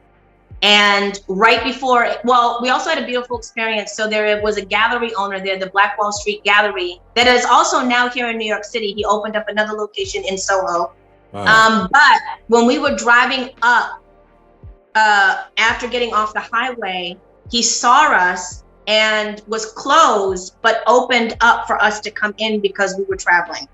And right before, well, we also had a beautiful experience. So there was a gallery owner there, the Black Wall Street Gallery, that is also now here in New York City. He opened up another location in Soho. Wow. But when we were driving up, after getting off the highway, he saw us and was closed, but opened up for us to come in because we were traveling.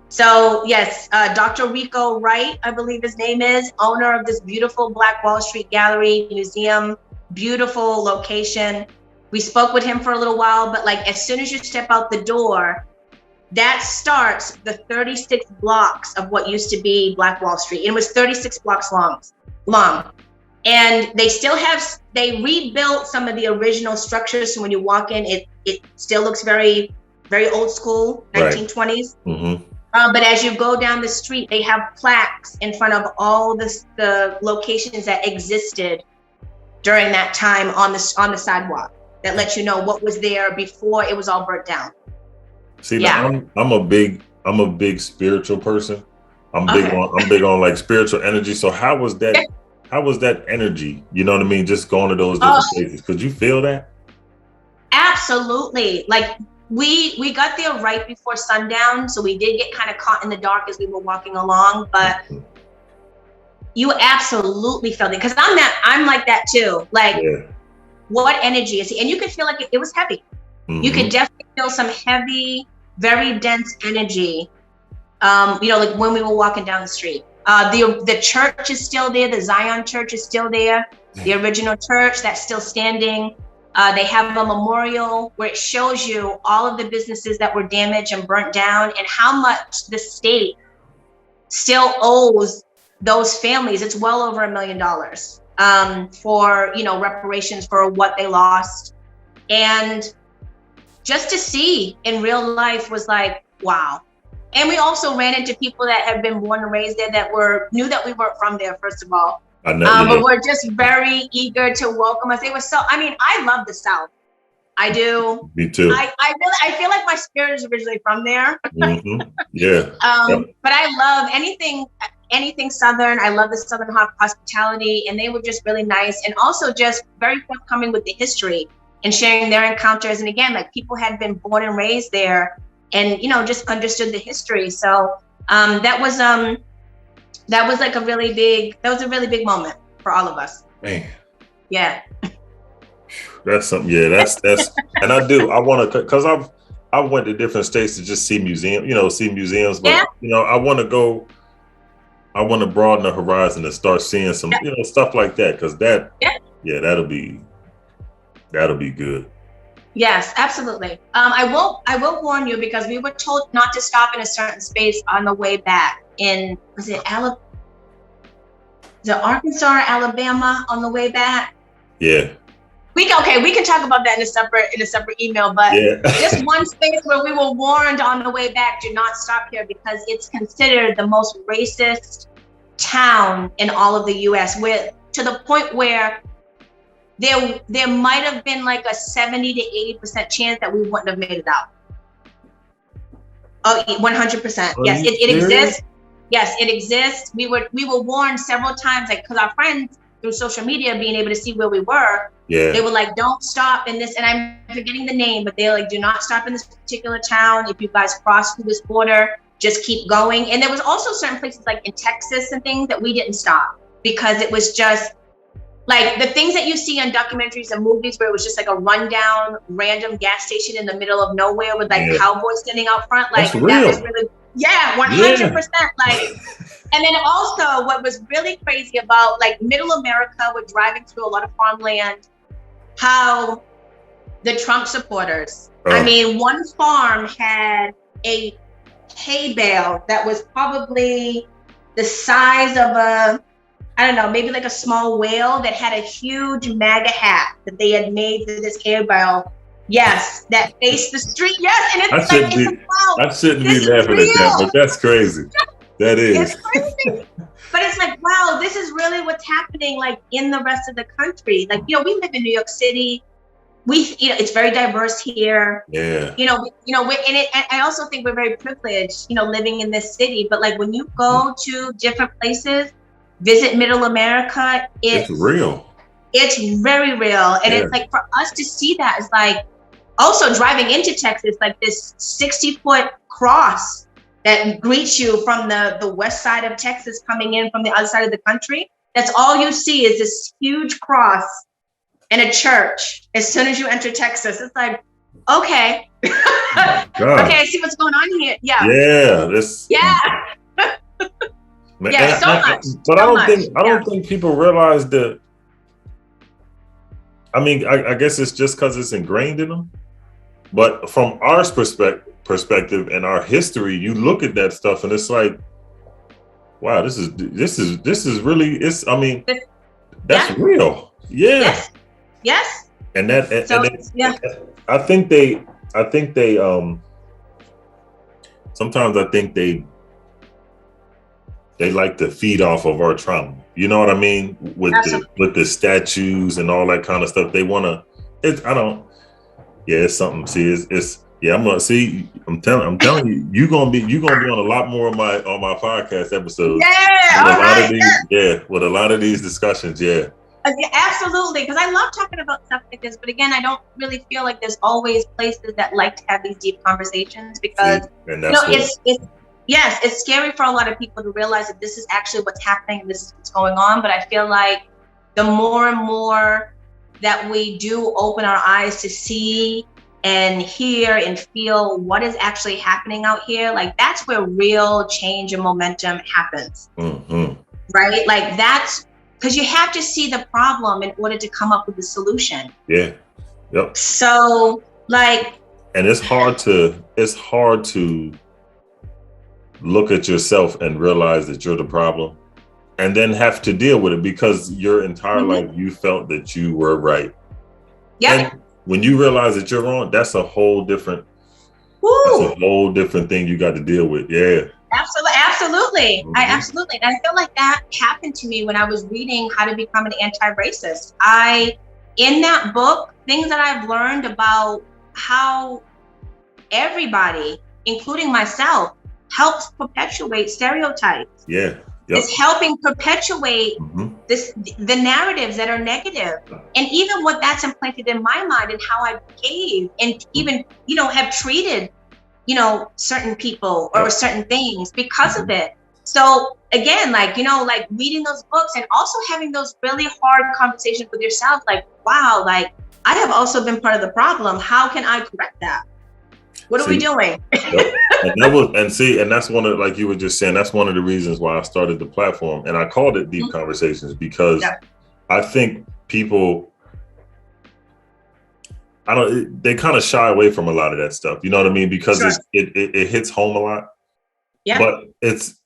So yes, Dr. Rico Wright, I believe his name is, owner of this beautiful Black Wall Street Gallery Museum, beautiful location. We spoke with him for a little while, but like as soon as you step out the door, that starts the 36 blocks of what used to be Black Wall Street. It was 36 blocks long. And they rebuilt some of the original structures. So when you walk in, it still looks very, very old school, 1920s. Right. Mm-hmm. But as you go down the street, they have plaques in front of all the locations that existed during that time on the sidewalk that let you know what was there before it was all burnt down. See, yeah. I'm a big spiritual person. I'm big on like spiritual energy. So how was that? Yeah. How was that energy? You know what I mean? Just going to those different places. Could you feel that? Absolutely. Like we got there right before sundown, so we did get kind of caught in the dark as we were walking along. But you absolutely felt it, because I'm like that too. Like, what energy is he? And you could feel like it was heavy. Mm-hmm. You could definitely feel some heavy, very dense energy. Like when we were walking down the street. The church is still there. The Zion Church is still there. The original church that's still standing. They have a memorial where it shows you all of the businesses that were damaged and burnt down, and how much the state still owes those families. It's well over $1 million for reparations for what they lost. And just to see in real life was like, wow. And we also ran into people that had been born and raised there that knew that we weren't from there, first of all. But we're just very eager to welcome us. They were I love the South. I do. Me too. I feel like my spirit is originally from there. Mm-hmm. Yeah. But I love anything Southern. I love the Southern hospitality, and they were just really nice, and also just very forthcoming with the history and sharing their encounters. And again, like people had been born and raised there, and just understood the history. So that was like a really big moment for all of us. Man. Yeah. That's something. Yeah, that's and I want to, because I went to different states to just see museums, but I want to broaden the horizon and start seeing some stuff like that, because that'll be good. Yes, absolutely. I will warn you, because we were told not to stop in a certain space on the way back was it Arkansas or Alabama on the way back? Yeah. We can talk about that in a separate email, but just one space where we were warned on the way back, do not stop here, because it's considered the most racist town in all of the US, to the point where there might have been like a 70 to 80% chance that we wouldn't have made it out. Oh, 100%. Yes, it exists. Yes, it exists. We were warned several times, like, because our friends through social media being able to see where we were, they were like, don't stop in this, and I'm forgetting the name, but they're like, do not stop in this particular town. If you guys cross through this border, just keep going. And there was also certain places like in Texas and things that we didn't stop, because it was just like the things that you see on documentaries and movies where it was just like a rundown random gas station in the middle of nowhere with like cowboys standing out front. Like that was really, 100%. Like, and then also what was really crazy about like middle America, we're driving through a lot of farmland, how the Trump supporters, I mean, one farm had a hay bale that was probably the size of maybe like a small whale, that had a huge MAGA hat that they had made for this hay bale. Yes, that faced the street. Yes, and it's I shouldn't be laughing at that, but that's crazy. That is. It's crazy. But it's like, wow, this is really what's happening like in the rest of the country. Like, we live in New York City. It's very diverse here. Yeah. I also think we're very privileged, living in this city. But like when you go to different places, visit Middle America, it's real. It's very real. And it's like, for us to see that is like, also driving into Texas, like this 60-foot cross that greets you from the west side of Texas coming in from the other side of the country, that's all you see is this huge cross and a church as soon as you enter Texas. It's like, okay. Okay, I see what's going on here. Yeah. Yeah. This. Yeah. Man, yeah, so much. But so I don't think people realize that. I mean, I guess it's just because it's ingrained in them. But from our perspective and our history, you look at that stuff and it's like, wow, this is really, it's, I mean, that's real. Yeah. Yes. And that, so, I think they sometimes I think they like to feed off of our trauma. You know what I mean? With the statues and all that kind of stuff. They want to, it's something. See, I'm telling you, you're gonna be on a lot more of my podcast episodes. With a lot of these discussions. Yeah. Absolutely, because I love talking about stuff like this, but again, I don't really feel like there's always places that like to have these deep conversations, because it's scary for a lot of people to realize that this is actually what's happening and this is what's going on. But I feel like the more and more that we do open our eyes to see and hear and feel what is actually happening out here, like that's where real change and momentum happens. Right? Like that's because you have to see the problem in order to come up with the solution. Yeah. Yep. So like, and it's hard to look at yourself and realize that you're the problem and then have to deal with it, because your entire life you felt that you were right. Yeah. And when you realize that you're wrong, that's a whole different thing you got to deal with. Yeah. Absolutely. Absolutely. And I feel like that happened to me when I was reading How to Become an Anti-Racist. In that book, things that I've learned about how everybody, including myself, helps perpetuate stereotypes. Yeah. Yep. It's helping perpetuate the narratives that are negative. And even what that's implanted in my mind and how I behave and even, have treated, certain people or certain things because of it. So again, like reading those books and also having those really hard conversations with yourself, like, wow, like I have also been part of the problem. How can I correct that? What are we doing? And that's one of, like you were just saying, that's one of the reasons why I started the platform, and I called it Deep Conversations, because I think people, they kind of shy away from a lot of that stuff. You know what I mean? Because it hits home a lot. Yeah. But it's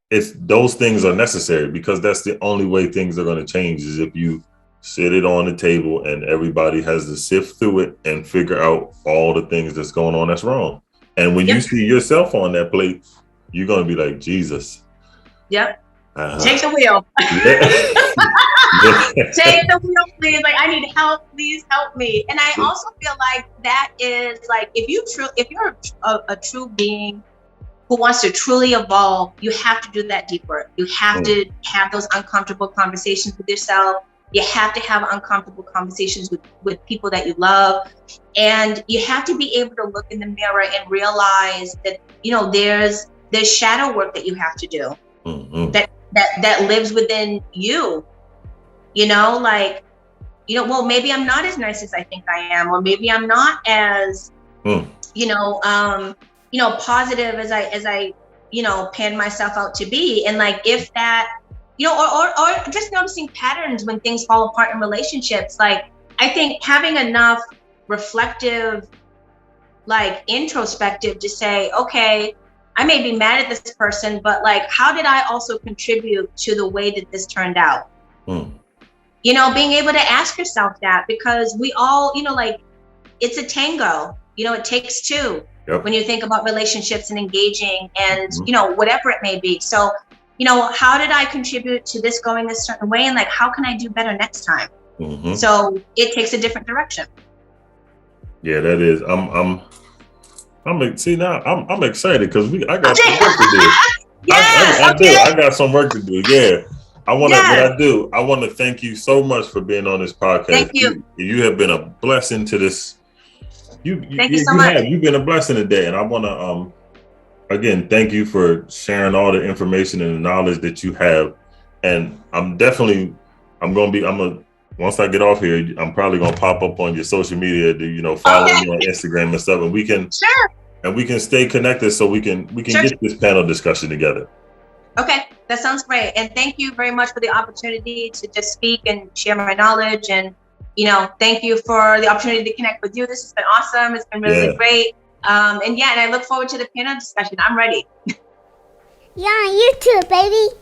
those things are necessary, because that's the only way things are going to change, is if you sit it on the table and everybody has to sift through it and figure out all the things that's going on that's wrong. And when you see yourself on that plate, you're going to be like, Jesus. Yep. Take the wheel. Take the wheel, please. Like, I need help. Please help me. And I also feel like that is like, if you're a true being who wants to truly evolve, you have to do that deep work. You have to have those uncomfortable conversations with yourself. You have to have uncomfortable conversations with people that you love. And you have to be able to look in the mirror and realize that, there's shadow work that you have to do that lives within you. Well, maybe I'm not as nice as I think I am, or maybe I'm not as, positive as I pan myself out to be. And like, if that, or just noticing patterns when things fall apart in relationships. Like, I think having enough reflective, like introspective to say, okay, I may be mad at this person, but like, how did I also contribute to the way that this turned out? Being able to ask yourself that, because we all, it's a tango, it takes two. Yep. When you think about relationships and engaging and, whatever it may be. So, how did I contribute to this going a certain way? And like, how can I do better next time? So it takes a different direction. Yeah, that is. I'm excited because I got some work to do. Yes, I do. I got some work to do. Yeah. I want to thank you so much for being on this podcast. Thank you. You have been a blessing to this. Thank you so much. You've been a blessing today, and I want to again, thank you for sharing all the information and the knowledge that you have. And once I get off here, I'm probably gonna pop up on your social media to, follow Okay. you on Instagram and stuff, and we can Sure. stay connected so we can Sure. get this panel discussion together. Okay, that sounds great. And thank you very much for the opportunity to just speak and share my knowledge. And, thank you for the opportunity to connect with you. This has been awesome. It's been really great. And I look forward to the panel discussion. I'm ready. You're on YouTube, baby.